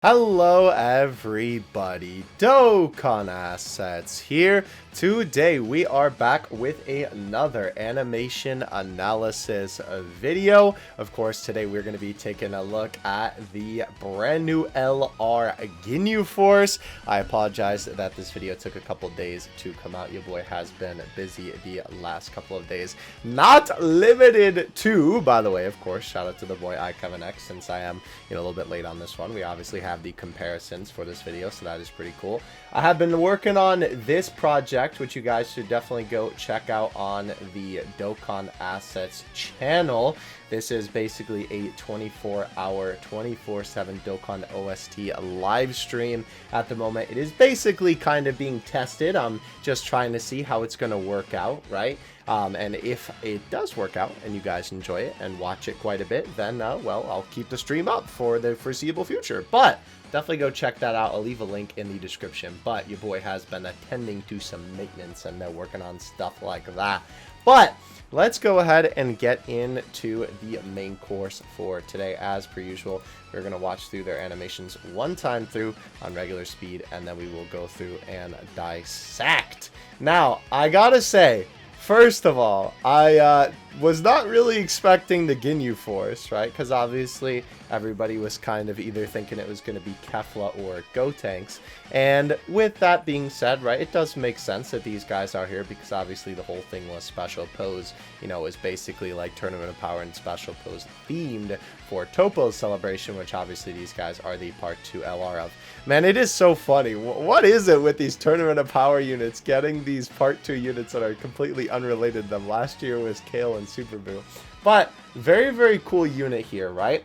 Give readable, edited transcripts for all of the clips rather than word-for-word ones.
Hello everybody, Dokkan Assets here. Today we are back with another animation analysis video. Of course, today we're going to be taking a look at the brand new LR GINYU Force. I apologize that this video took a couple days to come out. Your boy has been busy the last couple of days. Not limited to, by the way, of course, shout out to the boy iKevinX, since I am a little bit late on this one. We obviously have the comparisons for this video, so that is pretty cool. I have been working on this project, which you guys should definitely go check out on the Dokkan Assets channel. This is basically a 24-hour, 24/7 Dokkan OST live stream. At the moment, it is basically kind of being tested. I'm just trying to see how it's going to work out, right? And if it does work out and you guys enjoy it and watch it quite a bit, then, well, I'll keep the stream up for the foreseeable future. But definitely go check that out. I'll leave a link in the description. But your boy has been attending to some maintenance and they're working on stuff like that. But let's go ahead and get into the main course for today. As per usual, we're going to watch through their animations one time through on regular speed, and then we will go through and dissect. Now, I gotta say, first of all, I was not really expecting the GINYU Force, right? Because obviously everybody was kind of either thinking it was going to be Kefla or Gotenks. And with that being said, right, it does make sense that these guys are here, because obviously the whole thing was special pose, is basically like Tournament of Power and special pose themed for Topo's celebration, which obviously these guys are the Part 2 LR of. Man, it is so funny. What is it with these Tournament of Power units getting these Part 2 units that are completely unrelated to them? Last year was Kale and Super Boo. But very, very cool unit here, right?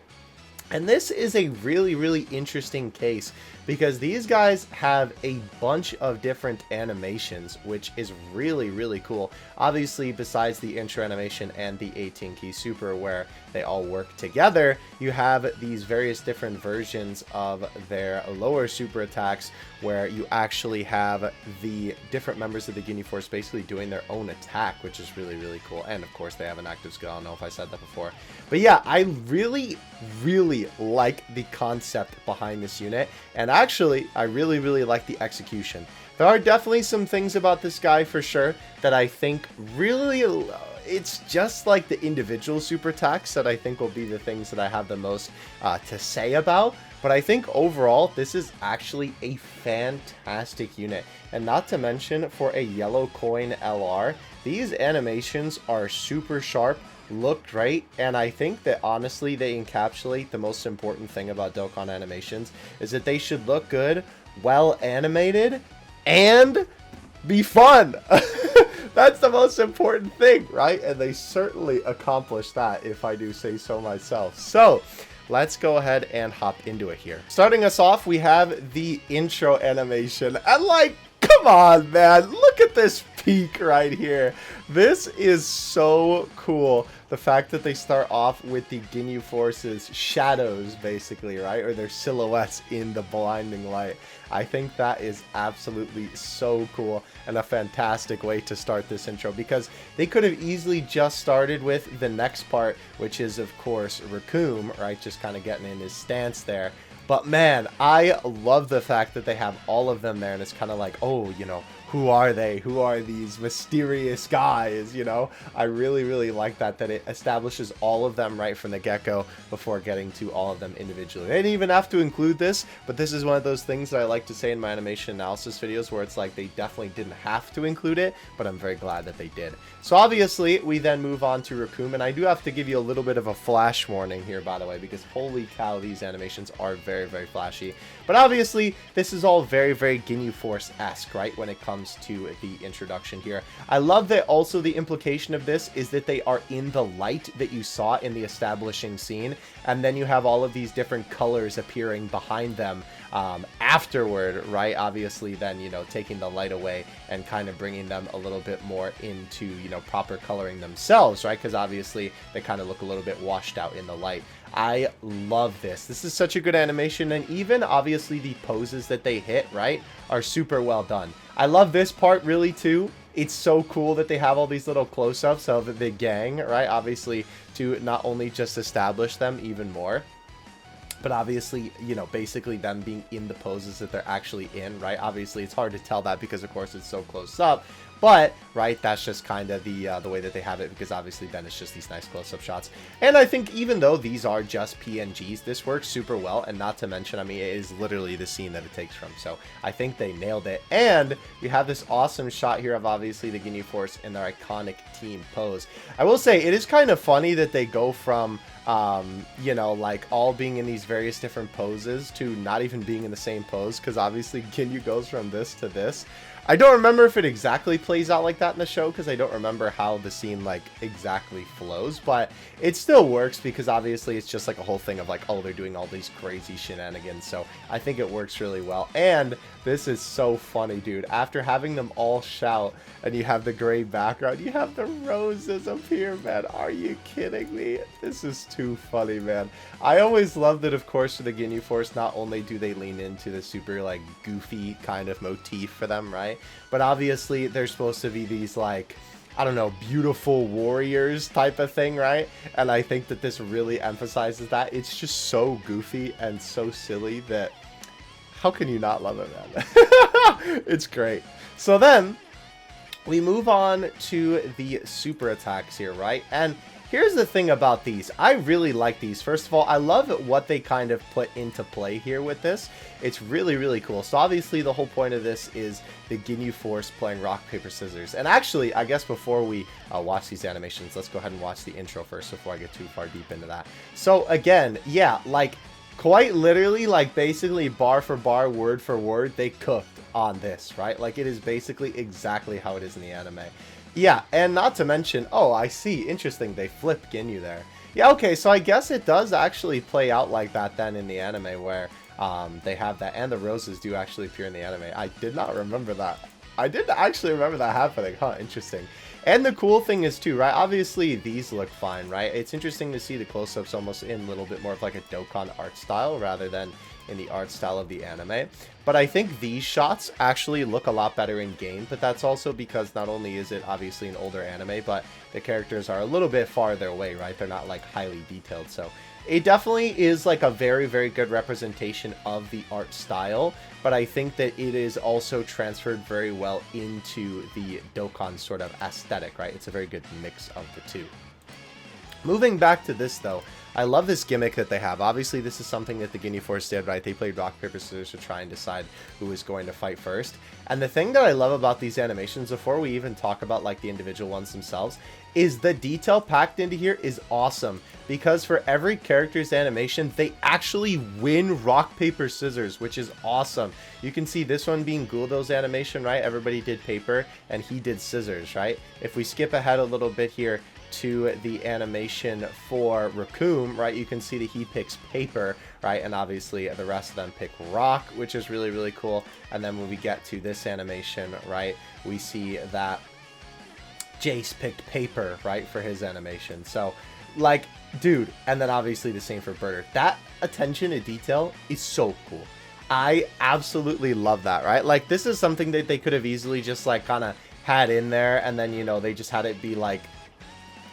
And this is a really, really interesting case, because these guys have a bunch of different animations, which is really, really cool. Obviously, besides the intro animation and the 18-key super, where they all work together, you have these various different versions of their lower super attacks, where you actually have the different members of the GINYU Force basically doing their own attack, which is really, really cool. And of course, they have an active skill. I don't know if I said that before. But yeah, I really, really like the concept behind this unit. And actually, I really, really like the execution. There are definitely some things about this guy for sure that I think really, it's just like the individual super attacks that I think will be the things that I have the most to say about. But I think overall, this is actually a fantastic unit. And not to mention, for a yellow coin LR, these animations are super sharp, look great, and I think that honestly they encapsulate the most important thing about Dokkan animations, is that they should look good, well animated, and be fun. That's the most important thing, right? And they certainly accomplish that, if I do say so myself. So let's go ahead and hop into it here. Starting us off, we have the intro animation, and like, come on, man, look at this peak right here. This is so cool. The fact that they start off with the GINYU Force's shadows, basically, right? Or their silhouettes in the blinding light. I think that is absolutely so cool and a fantastic way to start this intro, because they could have easily just started with the next part, which is, of course, Raccoon, right? Just kind of getting in his stance there. But man, I love the fact that they have all of them there, and it's kind of like, oh, who are they? Who are these mysterious guys? I really, really like that it establishes all of them right from the get-go before getting to all of them individually. They didn't even have to include this, but this is one of those things that I like to say in my animation analysis videos, where it's like they definitely didn't have to include it, but I'm very glad that they did. So obviously, we then move on to Raccoon, and I do have to give you a little bit of a flash warning here, by the way, because holy cow, these animations are very, very flashy. But obviously, this is all very, very GINYU Force-esque, right, when it comes to the introduction here. I love that also the implication of this is that they are in the light that you saw in the establishing scene, and then you have all of these different colors appearing behind them afterward, right? Obviously then, taking the light away and kind of bringing them a little bit more into, proper coloring themselves, right? Because obviously they kind of look a little bit washed out in the light. I love this. This is such a good animation, and even obviously the poses that they hit, right, are super well done. I love this part really too. It's so cool that they have all these little close-ups of the gang, right, obviously to not only just establish them even more, But obviously, you know, basically them being in the poses that they're actually in, right? Obviously, it's hard to tell that because, of course, it's so close up. But, right, that's just kind of the way that they have it, because obviously then it's just these nice close-up shots. And I think even though these are just PNGs, this works super well. And not to mention, I mean, it is literally the scene that it takes from. So I think they nailed it. And we have this awesome shot here of obviously the GINYU Force in their iconic team pose. I will say, it is kind of funny that they go from you know, like all being in these various different poses to not even being in the same pose, because obviously GINYU goes from this to this. I don't remember if it exactly plays out like that in the show, because I don't remember how the scene like exactly flows, but it still works because obviously it's just like a whole thing of like, oh, they're doing all these crazy shenanigans. So I think it works really well. And this is so funny, dude. After having them all shout and you have the gray background, you have the roses up here, man. Are you kidding me? This is too funny, man. I always love that, of course, for the GINYU Force, not only do they lean into the super like goofy kind of motif for them, right? But obviously they're supposed to be these like, I don't know, beautiful warriors type of thing, right? And I think that this really emphasizes that. It's just so goofy and so silly that how can you not love it, man? It's great. So then we move on to the super attacks here, right? And here's the thing about these. I really like these. First of all, I love what they kind of put into play here with this. It's really, really cool. So obviously the whole point of this is the GINYU Force playing rock, paper, scissors. And actually, I guess before we watch these animations, let's go ahead and watch the intro first before I get too far deep into that. So again, yeah, like quite literally, like basically bar for bar, word for word, they cooked on this, right? Like it is basically exactly how it is in the anime. Yeah, and not to mention, oh, I see, interesting, they flip GINYU there. Yeah, okay, so I guess it does actually play out like that then in the anime where they have that, and the roses do actually appear in the anime. I did not remember that. I didn't actually remember that happening, huh, interesting. And the cool thing is too, right, obviously these look fine, right? It's interesting to see the close-ups almost in a little bit more of like a Dokkan art style rather than in the art style of the anime. But I think these shots actually look a lot better in game, but that's also because not only is it obviously an older anime, but the characters are a little bit farther away, right? They're not like highly detailed, so it definitely is like a very, very good representation of the art style, but I think that it is also transferred very well into the Dokkan sort of aesthetic, right? It's a very good mix of the two. Moving back to this though, I love this gimmick that they have. Obviously, this is something that the GINYU Force did, right? They played rock, paper, scissors to try and decide who was going to fight first. And the thing that I love about these animations, before we even talk about like the individual ones themselves, is the detail packed into here is awesome. Because for every character's animation, they actually win rock, paper, scissors, which is awesome. You can see this one being Guldo's animation, right? Everybody did paper and he did scissors, right? If we skip ahead a little bit here to the animation for Raccoon, right, you can see that he picks paper, right, and obviously the rest of them pick rock, which is really, really cool. And then when we get to this animation, right, we see that Jace picked paper, right, for his animation. So, like, dude, and then obviously the same for Birder. That attention to detail is so cool. I absolutely love that, right? Like, this is something that they could have easily just, like, kind of had in there, and then, you know, they just had it be, like,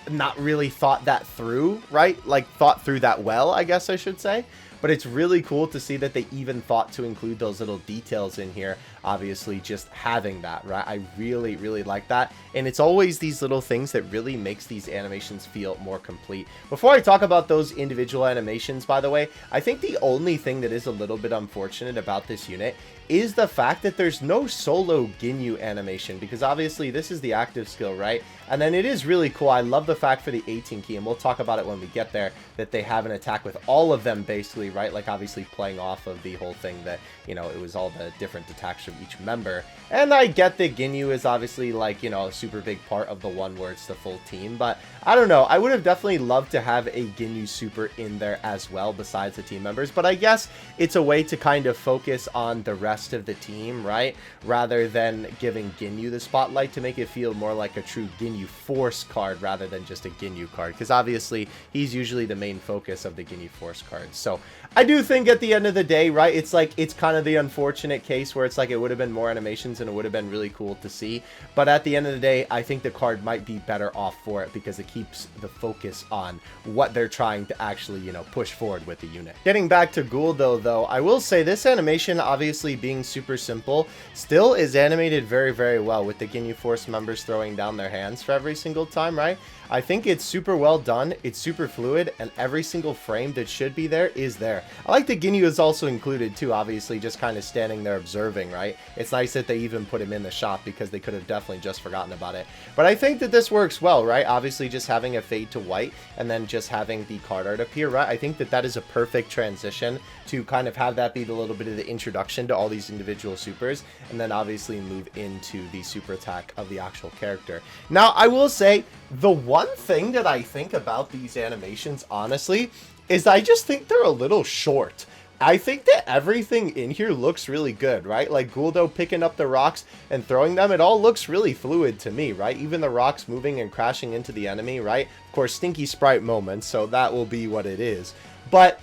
not really thought that through, right? Like thought through that well, I guess I should say. But it's really cool to see that they even thought to include those little details in here. Obviously, just having that, right? I really, really like that. And it's always these little things that really makes these animations feel more complete. Before I talk about those individual animations, by the way, I think the only thing that is a little bit unfortunate about this unit is the fact that there's no solo GINYU animation, because obviously this is the active skill, right? And then it is really cool. I love the fact for the 18 key, and we'll talk about it when we get there, that they have an attack with all of them basically, right? Like obviously playing off of the whole thing that, you know, it was all the different attacks from each member. And I get that GINYU is obviously like, you know, a super big part of the one where it's the full team, but I don't know. I would have definitely loved to have a GINYU super in there as well besides the team members, but I guess it's a way to kind of focus on the rest of the team, right? Rather than giving GINYU the spotlight, to make it feel more like a true GINYU Force card rather than just a GINYU card, because obviously he's usually the main focus of the GINYU Force cards. So I do think at the end of the day, right, it's like, it's kind of the unfortunate case where it's like it would have been more animations and it would have been really cool to see. But at the end of the day, I think the card might be better off for it because it keeps the focus on what they're trying to actually, you know, push forward with the unit. Getting back to Guldo, though, I will say this animation, obviously being super simple, still is animated very, very well with the GINYU Force members throwing down their hands for every single time, right? I think it's super well done, it's super fluid, and every single frame that should be there is there. I like that GINYU is also included too, obviously just kind of standing there observing, right? It's nice that they even put him in the shot because they could have definitely just forgotten about it. But I think that this works well, right? Obviously just having a fade to white and then just having the card art appear, right? I think that that is a perfect transition to kind of have that be the little bit of the introduction to all these individual supers, and then obviously move into the super attack of the actual character. Now, I will say, the one thing that I think about these animations, honestly, is I just think they're a little short. I think that everything in here looks really good, right? Like Guldo picking up the rocks and throwing them, it all looks really fluid to me, right? Even the rocks moving and crashing into the enemy, right? Of course, stinky sprite moments, so that will be what it is. But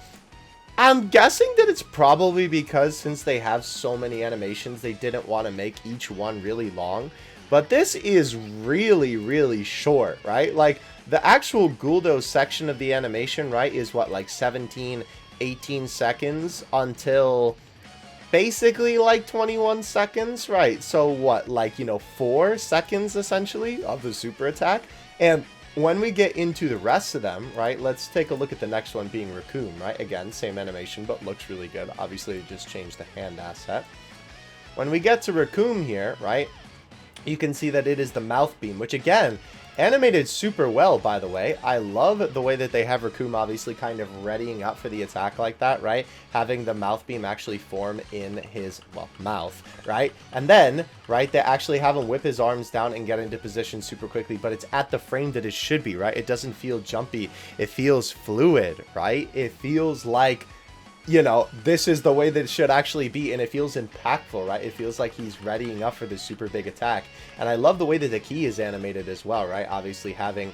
I'm guessing that it's probably because since they have so many animations, they didn't want to make each one really long. But this is really, really short, right? Like, the actual Guldo section of the animation, right, is what, like 17, 18 seconds until basically like 21 seconds, right? So what, like, you know, 4 seconds essentially of the super attack. And when we get into the rest of them, right, let's take a look at the next one being Raccoon, right? Again, same animation, but looks really good. Obviously, it just changed the hand asset. When we get to Raccoon here, right, you can see that it is the mouth beam, which again, animated super well, by the way. I love the way that they have Raccoon obviously kind of readying up for the attack like that, right? Having the mouth beam actually form in his, well, mouth, right? And then, right, they actually have him whip his arms down and get into position super quickly, but it's at the frame that it should be, right? It doesn't feel jumpy. It feels fluid, right? It feels like, you know, this is the way that it should actually be, and it feels impactful, right? It feels like he's readying up for this super big attack. And I love the way that the key is animated as well, right? Obviously having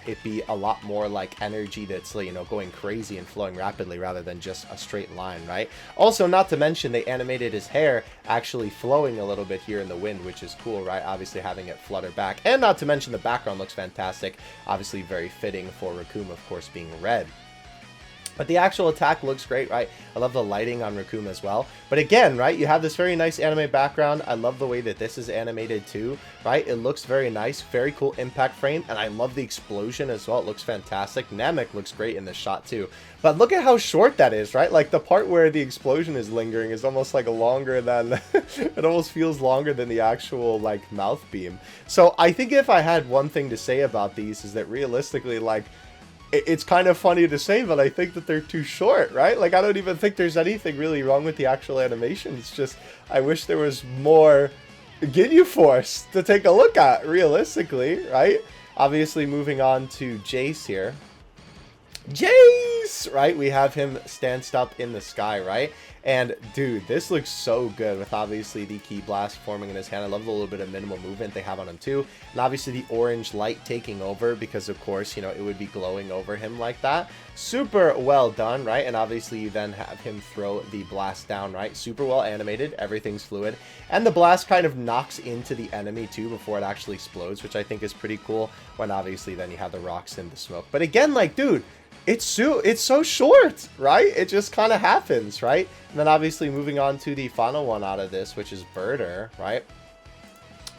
it be a lot more like energy that's, you know, going crazy and flowing rapidly rather than just a straight line, right? Also, not to mention, they animated his hair actually flowing a little bit here in the wind, which is cool, right? Obviously having it flutter back. And not to mention the background looks fantastic. Obviously very fitting for Raccoon, of course, being red. But the actual attack looks great, right? I love the lighting on Raccoon as well. But again, right, you have this very nice anime background. I love the way that this is animated too, right? It looks very nice, very cool impact frame, and I love the explosion as well. It looks fantastic. Namek looks great in this shot too. But look at how short that is, right? Like the part where the explosion is lingering is almost like longer than, it almost feels longer than the actual like mouth beam. So I think if I had one thing to say about these is that realistically, like, it's kind of funny to say, but I think that they're too short, right? Like, I don't even think there's anything really wrong with the actual animation. It's just, I wish there was more GINYU Force to take a look at, realistically, right? Obviously, moving on to Jace here. Jace, right? We have him stanced up in the sky, right? And dude, this looks so good with obviously the Ki Blast forming in his hand. I love the little bit of minimal movement they have on him too. And obviously the orange light taking over because of course, you know, it would be glowing over him like that. Super well done, right? And obviously you then have him throw the blast down, right? Super well animated, everything's fluid. And the blast kind of knocks into the enemy too before it actually explodes, which I think is pretty cool when obviously then you have the rocks in the smoke. But again, like, dude, it's so short, right? It just kind of happens, right? And then obviously moving on to the final one out of this, which is Birder, right?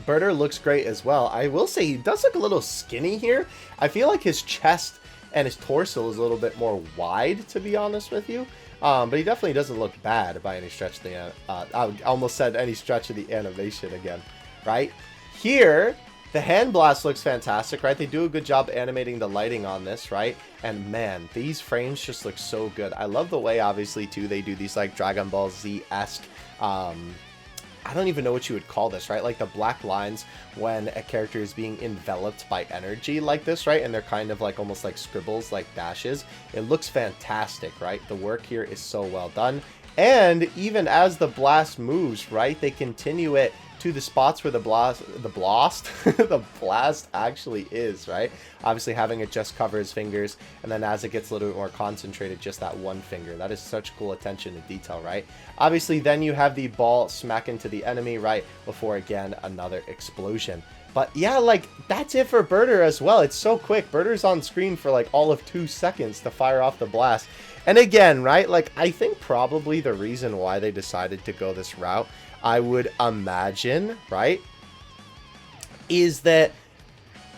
Birder looks great as well. I will say he does look a little skinny here. I feel like his chest and his torso is a little bit more wide, to be honest with you. But he definitely doesn't look bad by any stretch of the, I almost said any stretch of the animation again, right? Here, the hand blast looks fantastic, right? They do a good job animating the lighting on this, right? And man, these frames just look so good. I love the way, obviously, too, they do these like Dragon Ball Z-esque, I don't even know what you would call this, right? Like the black lines when a character is being enveloped by energy like this, right? And they're kind of like almost like scribbles, like dashes. It looks fantastic, right? The work here is so well done. And even as the blast moves, right, they continue it to the spots where the the blast actually is, right? Obviously having it just cover his fingers, and then as it gets a little bit more concentrated, just that one finger. That is such cool attention to detail, right? Obviously then you have the ball smack into the enemy, right, before again another explosion. But yeah, like, that's it for Birder as well. It's so quick. Birder's on screen for like all of 2 seconds to fire off the blast. And again, right, like, I think probably the reason why they decided to go this route, I would imagine, right, is that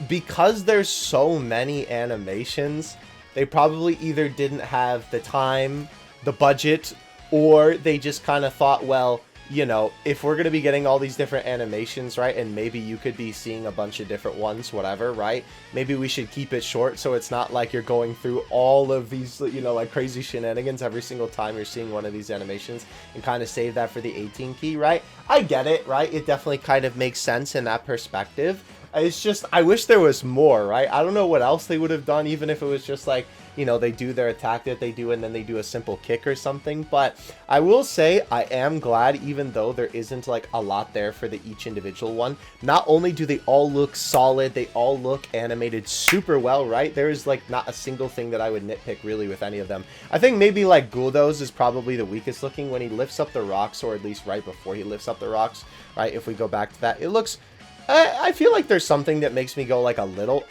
because there's so many animations, they probably either didn't have the time, the budget, or they just kind of thought, well, you know, if we're going to be getting all these different animations, right, and maybe you could be seeing a bunch of different ones, whatever, right, maybe we should keep it short so it's not like you're going through all of these, you know, like crazy shenanigans every single time you're seeing one of these animations, and kind of save that for the 18 key, right? I get it, right? It definitely kind of makes sense in that perspective. It's just, I wish there was more, right? I don't know what else they would have done, even if it was just like, you know, they do their attack that they do and then they do a simple kick or something. But I will say I am glad, even though there isn't like a lot there for each individual one, not only do they all look solid, they all look animated super well, right? There is like not a single thing that I would nitpick really with any of them. I think maybe like Guldo's is probably the weakest looking when he lifts up the rocks, or at least right before he lifts up the rocks, right? If we go back to that, it looks... I feel like there's something that makes me go like a little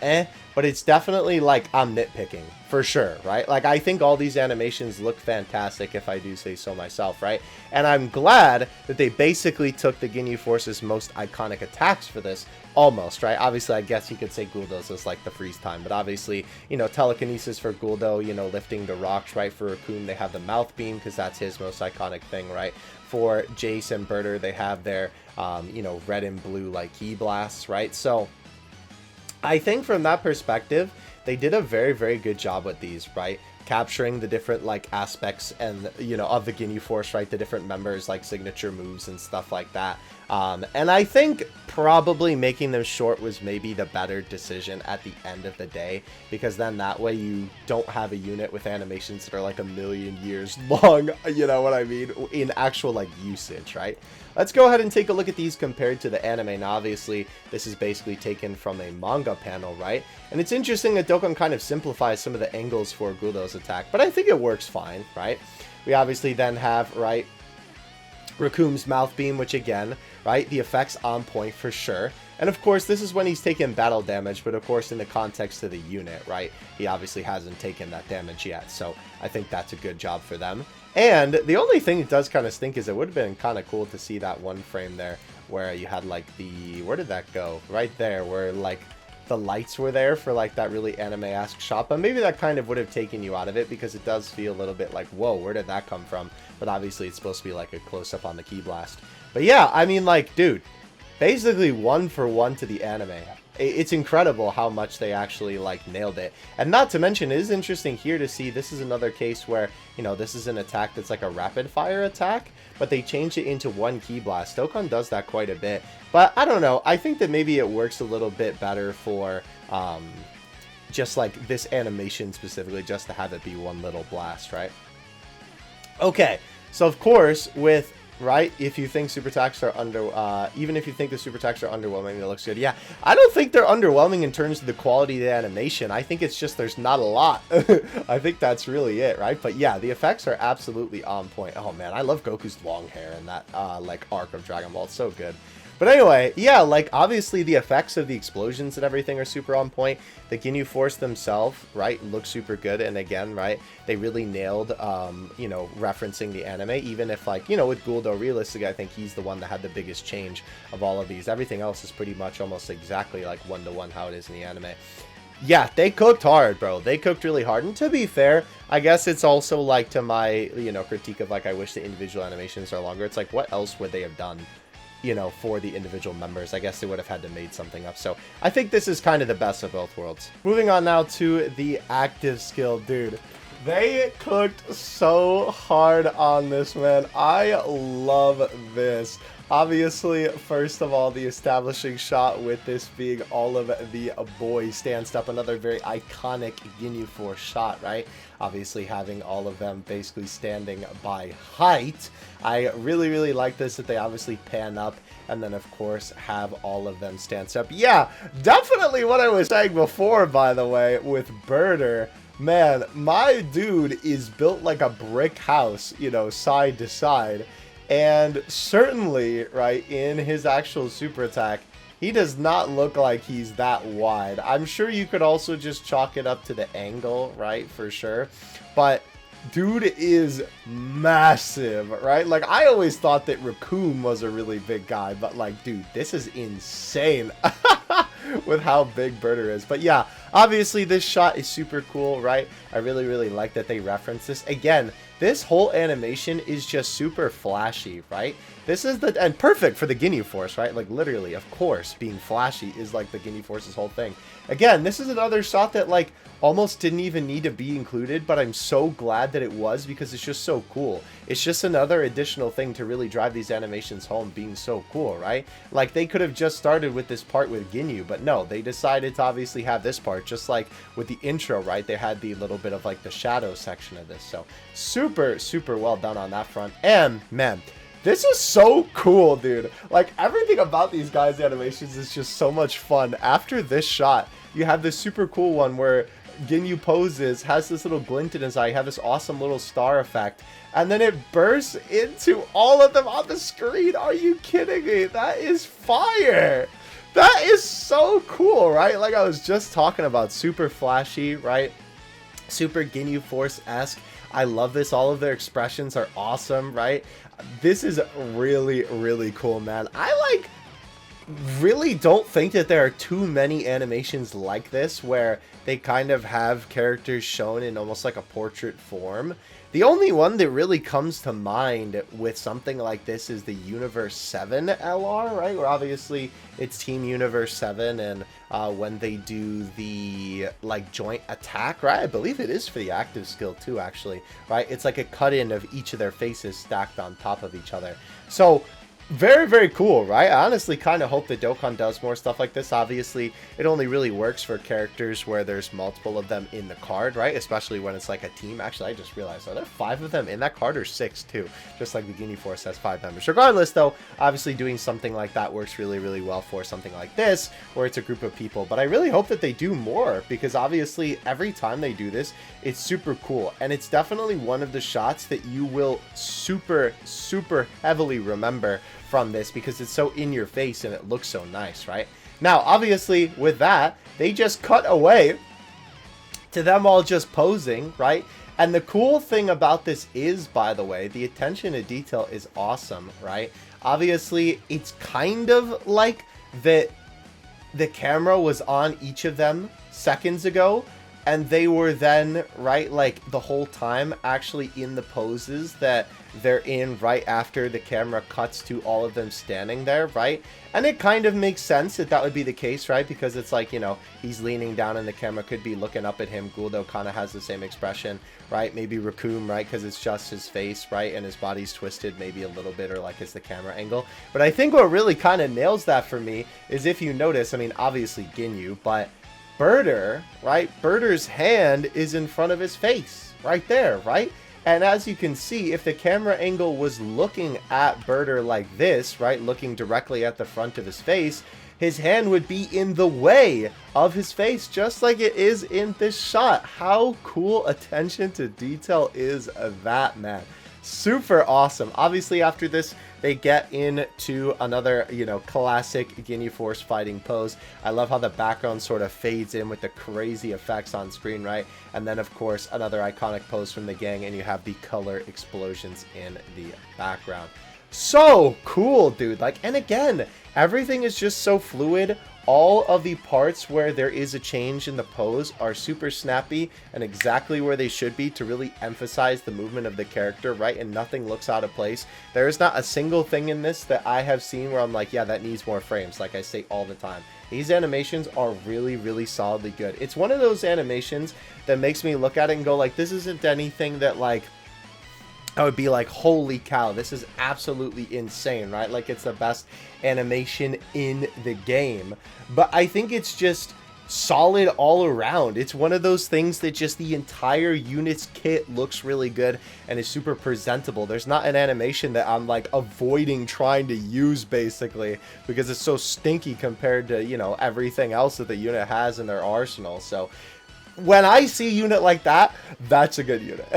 but it's definitely like I'm nitpicking for sure, right? Like, I think all these animations look fantastic, if I do say so myself, right? And I'm glad that they basically took the Ginyu Force's most iconic attacks for this, almost, right? Obviously, I guess you could say Guldo's is like the freeze time, but obviously, you know, telekinesis for Guldo, you know, lifting the rocks, right? For Raccoon, they have the mouth beam because that's his most iconic thing, right? For Jace and Birder, they have their, you know, red and blue, like, key blasts, right? So, I think from that perspective, they did a very, very good job with these, right? Capturing the different, like, aspects and, you know, of the Ginyu Force, right? The different members, like, signature moves and stuff like that. And I think probably making them short was maybe the better decision at the end of the day, because then that way you don't have a unit with animations that are like a million years long, you know what I mean, in actual like usage, right? Let's go ahead and take a look at these compared to the anime. Now, obviously, this is basically taken from a manga panel, right? And it's interesting that Dokkan kind of simplifies some of the angles for Guldo's attack, but I think it works fine, right? We obviously then have, right, Raccoon's mouth beam, which again, right, the effects on point for sure. And of course, this is when he's taking battle damage, but of course in the context of the unit, right, he obviously hasn't taken that damage yet, so I think that's a good job for them. And the only thing that does kind of stink is it would have been kind of cool to see that one frame there where you had like the, where did that go? Right there, where like the lights were there for like that really anime-esque shot, but maybe that kind of would have taken you out of it, because it does feel a little bit like, whoa, where did that come from? But obviously it's supposed to be like a close-up on the key blast. But yeah, I mean, like, dude, basically 1-for-1 to the anime. It's incredible how much they actually like nailed it. And not to mention, it is interesting here to see this is another case where, you know, this is an attack that's like a rapid fire attack, but they changed it into one key blast. Dokkan does that quite a bit, but I don't know, I think that maybe it works a little bit better for just like this animation specifically, just to have it be one little blast, right? Okay, so of course with, right, if you think super attacks are even if you think the super attacks are underwhelming, it looks good. Yeah, I don't think they're underwhelming in terms of the quality of the animation. I think it's just there's not a lot. I think that's really it, right? But yeah, the effects are absolutely on point. Oh man, I love Goku's long hair in that like arc of Dragon Ball. It's so good. But anyway, yeah, like, obviously the effects of the explosions and everything are super on point. The Ginyu Force themselves, right, look super good. And again, right, they really nailed, you know, referencing the anime. Even if, like, you know, with Guldo, realistically, I think he's the one that had the biggest change of all of these. Everything else is pretty much almost exactly, like, one-to-one how it is in the anime. Yeah, they cooked hard, bro. They cooked really hard. And to be fair, I guess it's also, like, to my, you know, critique of, like, I wish the individual animations are longer. It's like, what else would they have done, you know, for the individual members? I guess they would have had to made something up. So I think this is kind of the best of both worlds. Moving on now to the active skill, dude. They cooked so hard on this, man. I love this. Obviously, first of all, the establishing shot with this being all of the boys danced up, another very iconic Ginyu Force shot, right? obviously having all of them basically standing by height. I really, really like this, that they obviously pan up and then of course have all of them stand up. Yeah, definitely what I was saying before, by the way, with Birder. Man, my dude is built like a brick house, you know, side to side. And certainly, right, in his actual super attack, he does not look like he's that wide. I'm sure you could also just chalk it up to the angle, right, for sure. But dude is massive, right? Like, I always thought that Raccoon was a really big guy, but like, dude, this is insane with how big Birder is. But yeah, obviously this shot is super cool, right? I really, really like that they reference this. Again, this whole animation is just super flashy, right? This is the, and perfect for the GINYU Force, right? Like, literally, of course, being flashy is like the GINYU Force's whole thing. Again, this is another shot that like almost didn't even need to be included, but I'm so glad that it was because it's just so cool. It's just another additional thing to really drive these animations home being so cool, right? Like, they could have just started with this part with GINYU, but no, they decided to obviously have this part, just like with the intro, right? They had the little bit of like the shadow section of this, so super, super well done on that front. And man, this is so cool, dude. Like, everything about these guys' animations is just so much fun. After this shot, you have this super cool one where GINYU poses, has this little glint in his eye, you have this awesome little star effect, and then it bursts into all of them on the screen. Are you kidding me? That is fire. That is so cool, right? Like I was just talking about, super flashy, right? Super GINYU Force-esque. I love this. All of their expressions are awesome, right? This is really, really cool, man. I like really don't think that there are too many animations like this where they kind of have characters shown in almost like a portrait form. The only one that really comes to mind with something like this is the Universe 7 LR, right? Where obviously it's Team Universe 7, and when they do the like joint attack, right? I believe it is for the active skill too, actually, right? It's like a cut-in of each of their faces stacked on top of each other. So very, very cool, right? I honestly kind of hope that Dokkan does more stuff like this. Obviously, it only really works for characters where there's multiple of them in the card, right? Especially when it's like a team. Actually, I just realized, are there 5 of them in that card or 6 too? Just like the GINYU Force has 5 members. Regardless, though, obviously doing something like that works really, really well for something like this, where it's a group of people. But I really hope that they do more, because obviously every time they do this, it's super cool. And it's definitely one of the shots that you will super, super heavily remember from this, because it's so in your face and it looks so nice, right? Now, obviously, with that, they just cut away to them all just posing, right? And the cool thing about this is, by the way, the attention to detail is awesome, right? Obviously, it's kind of like that the camera was on each of them seconds ago, and they were then, right, like the whole time actually in the poses that they're in right after the camera cuts to all of them standing there, right? And it kind of makes sense that that would be the case, right? Because it's like, you know, he's leaning down and the camera could be looking up at him. Guldo kind of has the same expression, right? Maybe Raccoon, right? Because it's just his face, right? And his body's twisted maybe a little bit, or like it's the camera angle. But I think what really kind of nails that for me is, if you notice, I mean, obviously GINYU, but Birder, right? Birder's hand is in front of his face, right there, right? And as you can see, if the camera angle was looking at Birder like this, right, looking directly at the front of his face, his hand would be in the way of his face, just like it is in this shot. How cool attention to detail is that, man? Super awesome. Obviously, after this, they get into another, you know, classic GINYU Force fighting pose. I love how the background sort of fades in with the crazy effects on screen, right? And then, of course, another iconic pose from the gang, and you have the color explosions in the background. So cool, dude. Like, and again, everything is just so fluid. All of the parts where there is a change in the pose are super snappy and exactly where they should be to really emphasize the movement of the character, right? And nothing looks out of place. There is not a single thing in this that I have seen where I'm like, yeah, that needs more frames, like I say all the time. These animations are really, really solidly good. It's one of those animations that makes me look at it and go like, this isn't anything that like I would be like, holy cow, this is absolutely insane, right? Like, it's the best animation in the game. But I think it's just solid all around. It's one of those things that just the entire unit's kit looks really good and is super presentable. There's not an animation that I'm like avoiding trying to use basically because it's so stinky compared to, you know, everything else that the unit has in their arsenal. So when I see a unit like that, that's a good unit.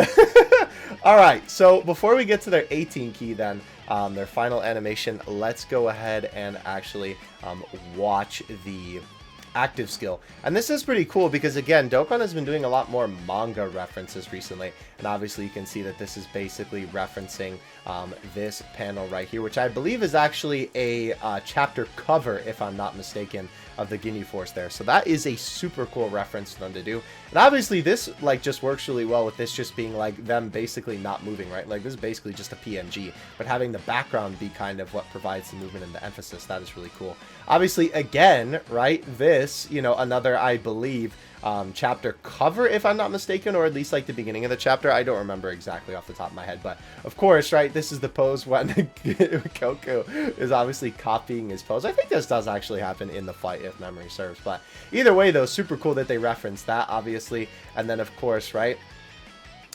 Alright, so before we get to their 18 key then, their final animation, let's go ahead and actually watch the active skill. And this is pretty cool because, again, Dokkan has been doing a lot more manga references recently, and obviously you can see that this is basically referencing this panel right here, which I believe is actually a chapter cover, if I'm not mistaken, of the GINYU Force there. So that is a super cool reference for them to do. And obviously this like just works really well with this just being like them basically not moving, right? Like this is basically just a PNG, but having the background be kind of what provides the movement and the emphasis. That is really cool. Obviously, again, right, this, you know, another, I believe, chapter cover, if I'm not mistaken, or at least like the beginning of the chapter. I don't remember exactly off the top of my head, but of course, right, this is the pose when Goku is obviously copying his pose. I think this does actually happen in the fight, if memory serves, but either way, though, super cool that they reference that, obviously. And then, of course, right,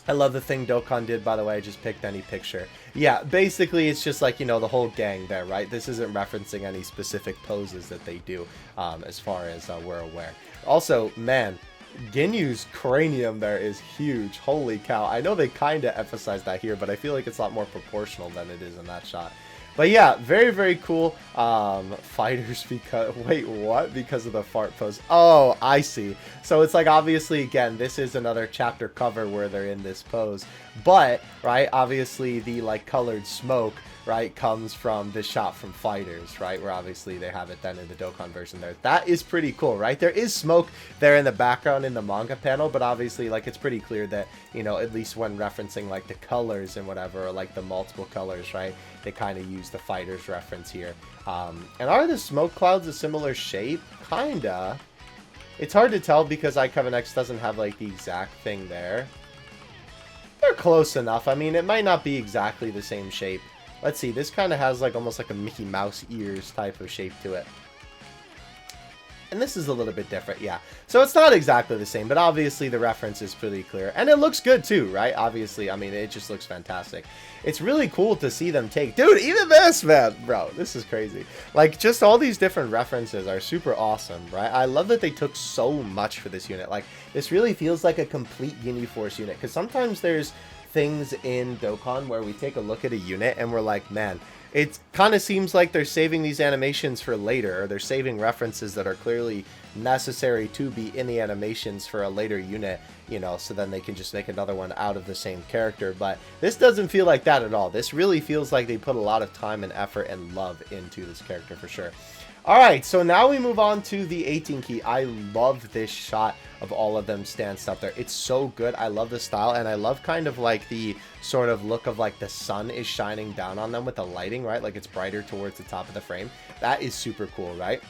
I love the thing Dokkan did, by the way. I just picked any picture. Yeah, basically, it's just like, you know, the whole gang there, right? This isn't referencing any specific poses that they do, as far as we're aware. Also, man, GINYU's cranium there is huge. Holy cow. I know they kind of emphasize that here, but I feel like it's a lot more proportional than it is in that shot. But yeah, very, very cool. Fighters because... Wait, what? Because of the fart pose. Oh, I see. So it's like, obviously, again, this is another chapter cover where they're in this pose. But, right, obviously the, like, colored smoke, right, comes from this shot from Fighters, right, where obviously they have it then in the Dokkan version there. That is pretty cool, right? There is smoke there in the background in the manga panel, but obviously, like, it's pretty clear that, you know, at least when referencing, like, the colors and whatever, or, like, the multiple colors, right, they kind of use the Fighters reference here. And are the smoke clouds a similar shape? Kinda. It's hard to tell because I7X doesn't have, like, the exact thing there. They're close enough. I mean, it might not be exactly the same shape. Let's see, this kind of has like almost like a Mickey Mouse ears type of shape to it. And this is a little bit different, yeah. So it's not exactly the same, but obviously the reference is pretty clear. And it looks good too, right? Obviously, I mean, it just looks fantastic. It's really cool to see them take... Dude, even this, man! Bro, this is crazy. Like, just all these different references are super awesome, right? I love that they took so much for this unit. Like, this really feels like a complete GINYU Force unit. Because sometimes there's things in Dokkan where we take a look at a unit and we're like, man, it kind of seems like they're saving these animations for later, or they're saving references that are clearly necessary to be in the animations for a later unit, you know, so then they can just make another one out of the same character. But this doesn't feel like that at all. This really feels like they put a lot of time and effort and love into this character for sure. Alright, so now we move on to the 18 key. I love this shot of all of them stanced up there. It's so good. I love the style, and I love kind of like the sort of look of like the sun is shining down on them with the lighting, right? Like it's brighter towards the top of the frame. That is super cool, right?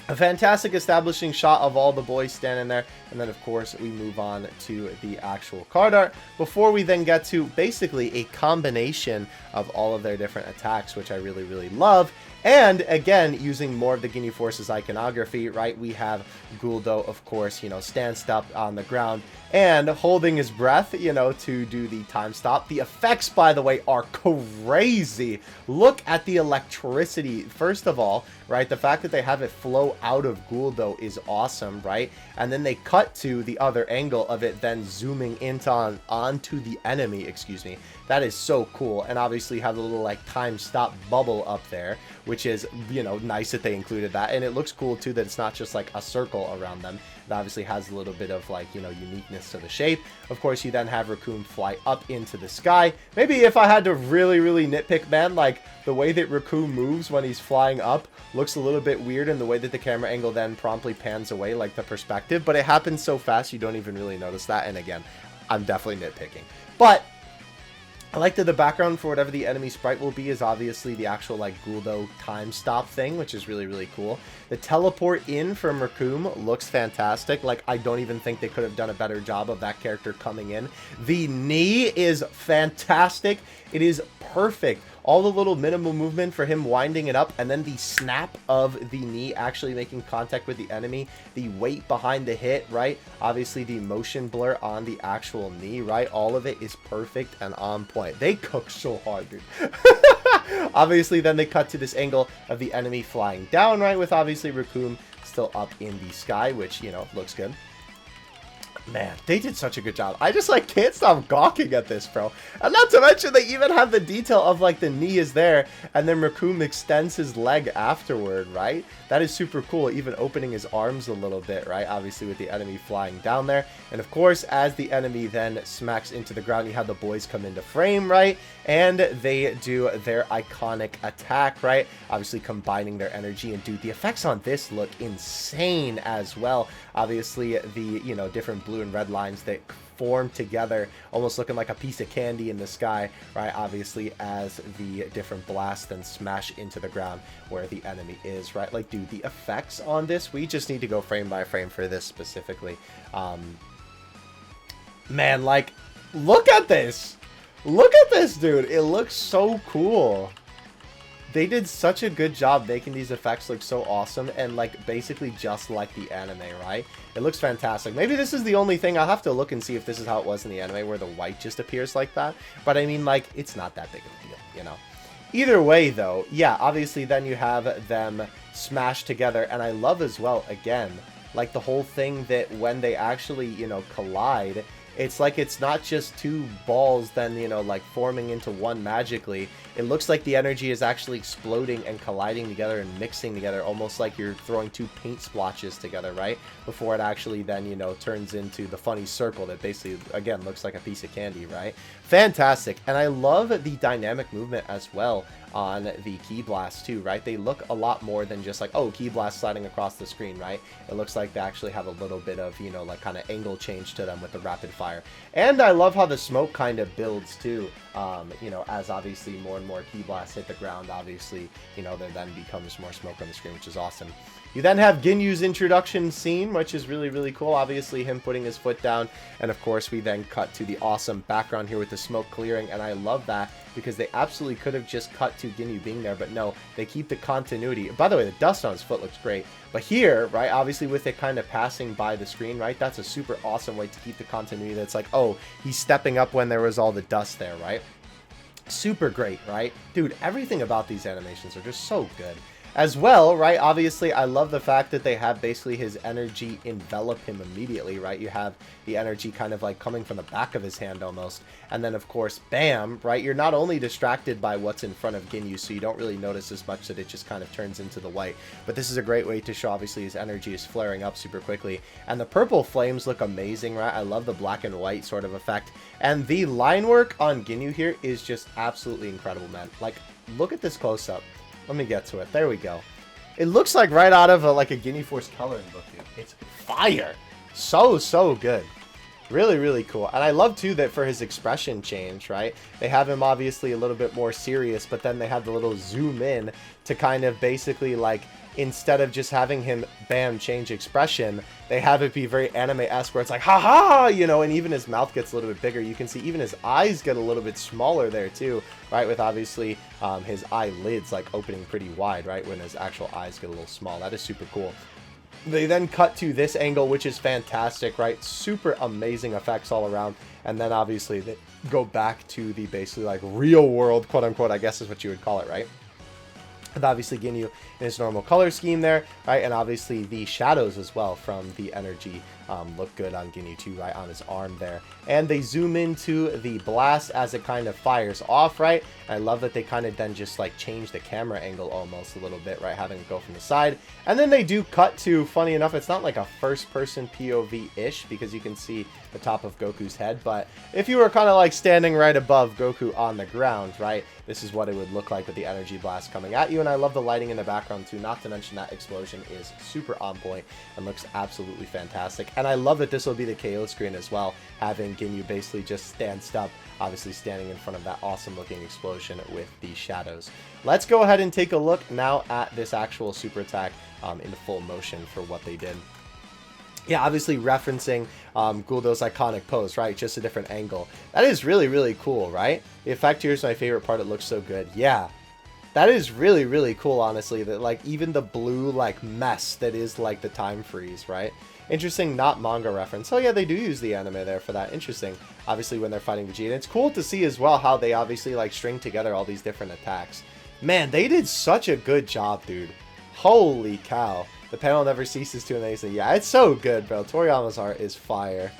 A fantastic establishing shot of all the boys standing there. And then, of course, we move on to the actual card art before we then get to basically a combination of all of their different attacks, which I really, really love. And again, using more of the GINYU Force's iconography, right? We have Guldo, of course, you know, stanced up on the ground and holding his breath, you know, to do the time stop. The effects, by the way, are crazy. Look at the electricity. First of all, right, the fact that they have it flow out of Guldo is awesome, right? And then they cut to the other angle of it then zooming into onto the enemy, excuse me. That is so cool. And obviously you have the little like time stop bubble up there, which is, you know, nice that they included that. And it looks cool too that it's not just like a circle around them. It obviously has a little bit of like, you know, uniqueness to the shape. Of course, you then have Raccoon fly up into the sky. Maybe if I had to really, really nitpick, man, like the way that Raccoon moves when he's flying up looks a little bit weird, and the way that the camera angle then promptly pans away, like the perspective, but it happens so fast you don't even really notice that. And again, I'm definitely nitpicking. But I like that the background for whatever the enemy sprite will be is obviously the actual like Guldo time stop thing, which is really, really cool. The teleport in from Raccoon looks fantastic. Like, I don't even think they could have done a better job of that character coming in. The knee is fantastic. It is perfect. all the little minimal movement for him winding it up, and then the snap of the knee actually making contact with the enemy, the weight behind the hit, right? Obviously the motion blur on the actual knee, right? All of it is perfect and on point. They cook so hard, dude. Obviously then they cut to this angle of the enemy flying down, right? With obviously Raccoon still up in the sky, which, you know, looks good. Man, they did such a good job. I just, like, can't stop gawking at this, bro. And not to mention, they even have the detail of, like, the knee is there, and then Raccoon extends his leg afterward, right? That is super cool, even opening his arms a little bit, right? Obviously, with the enemy flying down there. And, of course, as the enemy then smacks into the ground, you have the boys come into frame, right? And they do their iconic attack, right? Obviously, combining their energy. And, dude, the effects on this look insane as well. Obviously, the, you know, different blue and red lines that form together, almost looking like a piece of candy in the sky, right? Obviously, as the different blasts then smash into the ground where the enemy is, right? Like, dude, the effects on this, we just need to go frame by frame for this specifically. Man, like, look at this. Look at this, dude. It looks so cool. They did such a good job making these effects look so awesome and, like, basically just like the anime, right? It looks fantastic. Maybe this is the only thing. I'll have to look and see if this is how it was in the anime where the white just appears like that. But, I mean, like, it's not that big of a deal, you know? Either way, though, yeah, obviously then you have them smash together. And I love as well, again, like, the whole thing that when they actually, you know, collide, it's like it's not just two balls then, you know, like forming into one magically. It looks like the energy is actually exploding and colliding together and mixing together, almost like you're throwing two paint splotches together, right? Before it actually then, you know, turns into the funny circle that basically, again, looks like a piece of candy, right? Fantastic. And I love the dynamic movement as well on the key blast too, right? They look a lot more than just like, oh, key blast sliding across the screen, right? It looks like they actually have a little bit of, you know, like kind of angle change to them with the rapid fire. And I love how the smoke kind of builds too, you know, as obviously more and more key blasts hit the ground, obviously, you know, there then becomes more smoke on the screen, which is awesome. You then have GINYU's introduction scene, which is really, really cool. Obviously, him putting his foot down. And, of course, we then cut to the awesome background here with the smoke clearing. And I love that because they absolutely could have just cut to GINYU being there. But, no, they keep the continuity. By the way, the dust on his foot looks great. But here, right, obviously with it kind of passing by the screen, right, that's a super awesome way to keep the continuity. That's like, oh, he's stepping up when there was all the dust there, right? Super great, right? Dude, everything about these animations are just so good. As well, right, obviously, I love the fact that they have basically his energy envelop him immediately, right? You have the energy kind of like coming from the back of his hand almost. And then, of course, bam, right? You're not only distracted by what's in front of GINYU, so you don't really notice as much that it just kind of turns into the white. But this is a great way to show, obviously, his energy is flaring up super quickly. And the purple flames look amazing, right? I love the black and white sort of effect. And the line work on GINYU here is just absolutely incredible, man. Like, look at this close-up. Let me get to it. There we go. It looks like right out of like a GINYU Force coloring book, dude. It's fire. So good. Really, really cool. And I love, too, that for his expression change, right? They have him obviously a little bit more serious, but then they have the little zoom in to kind of basically like, instead of just having him, bam, change expression, they have it be very anime-esque where it's like, ha-ha, you know, and even his mouth gets a little bit bigger. You can see even his eyes get a little bit smaller there, too, right? With obviously his eyelids, like, opening pretty wide, right? When his actual eyes get a little small. That is super cool. They then cut to this angle, which is fantastic, right? Super amazing effects all around. And then, obviously, they go back to the basically, like, real world, quote-unquote, I guess is what you would call it, right? And obviously GINYU in its normal color scheme there, right? And obviously the shadows as well from the energy look good on GINYU too, right? On his arm there. And they zoom into the blast as it kind of fires off, right? And I love that they kind of then just like change the camera angle almost a little bit, right? Having it go from the side. And then they do cut to, funny enough, it's not like a first-person POV-ish because you can see the top of Goku's head. But if you were kind of like standing right above Goku on the ground, right? This is what it would look like with the energy blast coming at you. And I love the lighting in the background too, not to mention that explosion is super on point and looks absolutely fantastic. And I love that this will be the KO screen as well, having GINYU basically just stand up, obviously standing in front of that awesome looking explosion with the shadows. Let's go ahead and take a look now at this actual super attack in full motion for what they did. yeah, obviously referencing Guldo's iconic pose, right? Just a different angle. That is really, really cool, right? The effect here is my favorite part. It looks so good. Yeah. That is really, really cool, honestly, that, like, even the blue, like, mess that is, like, the time freeze, right? Interesting, not manga reference. Oh, yeah, they do use the anime there for that. Interesting. Obviously, when they're fighting Vegeta. And it's cool to see as well how they obviously, like, string together all these different attacks. Man, they did such a good job, dude. Holy cow. The panel never ceases to amaze me. Yeah, it's so good, bro. Toriyama's art is fire.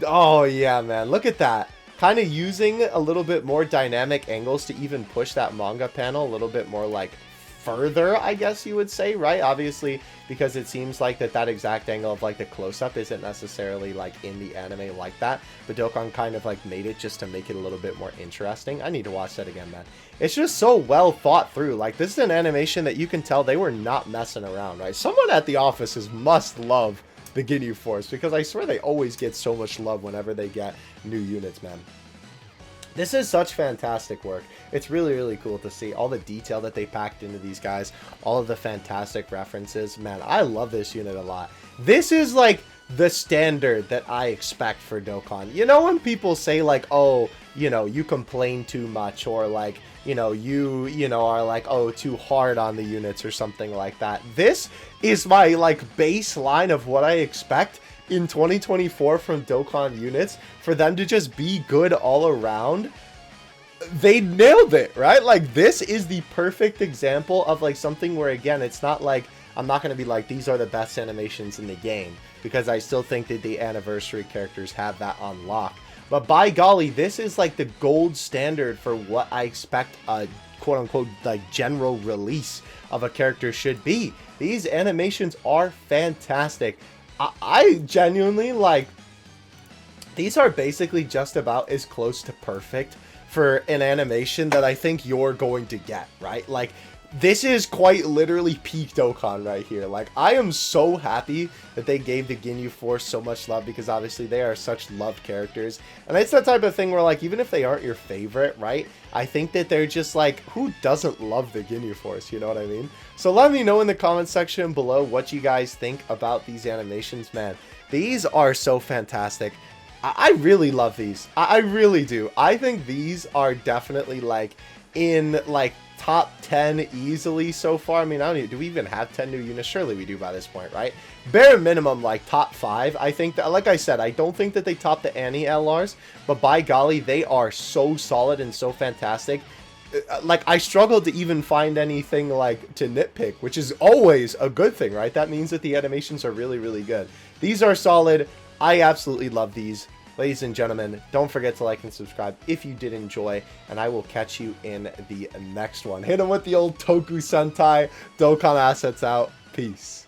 Oh, yeah, man. Look at that. Kind of using a little bit more dynamic angles to even push that manga panel a little bit more, like, further, I guess you would say, right? Obviously, because it seems like that exact angle of, like, the close-up isn't necessarily, like, in the anime like that, but Dokkan kind of, like, made it just to make it a little bit more interesting. I need to watch that again, man. It's just so well thought through. Like, this is an animation that you can tell they were not messing around, right? Someone at the offices must love the GINYU Force, because I swear they always get so much love whenever they get new units, man. This is such fantastic work. It's really, really cool to see all the detail that they packed into these guys, all of the fantastic references. Man, I love this unit a lot. This is like the standard that I expect for Dokkan. You know, when people say like, oh, you know, you complain too much, or like, you know, are like, oh, too hard on the units or something like that. This is my like baseline of what I expect in 2024 from Dokkan units, for them to just be good all around. They nailed it, right? Like, this is the perfect example of like something where, again, it's not like, I'm not going to be like, these are the best animations in the game, because I still think that the anniversary characters have that on lock. But by golly, this is like the gold standard for what I expect a quote-unquote like general release of a character should be. These animations are fantastic. I genuinely, like, these are basically just about as close to perfect for an animation that I think you're going to get, right? Like, this is quite literally peak Dokkan right here. Like, I am so happy that they gave the GINYU Force so much love, because obviously they are such loved characters. And it's that type of thing where, like, even if they aren't your favorite, right? I think that they're just like, who doesn't love the GINYU Force? You know what I mean? So let me know in the comment section below what you guys think about these animations, man. These are so fantastic. I really love these. I really do. I think these are definitely, like, in, like, top 10 easily so far. I mean, I don't even, do we even have 10 new units? Surely we do by this point, right? Bare minimum, like, top 5. I think that, like I said, I don't think that they top the Annie LRs, but by golly, they are so solid and so fantastic. Like, I struggled to even find anything, like, to nitpick, which is always a good thing, right? That means that the animations are really, really good. These are solid. I absolutely love these. Ladies and gentlemen, don't forget to like and subscribe if you did enjoy, and I will catch you in the next one. Hit them with the old Toku Sentai. Dokkan assets out. Peace.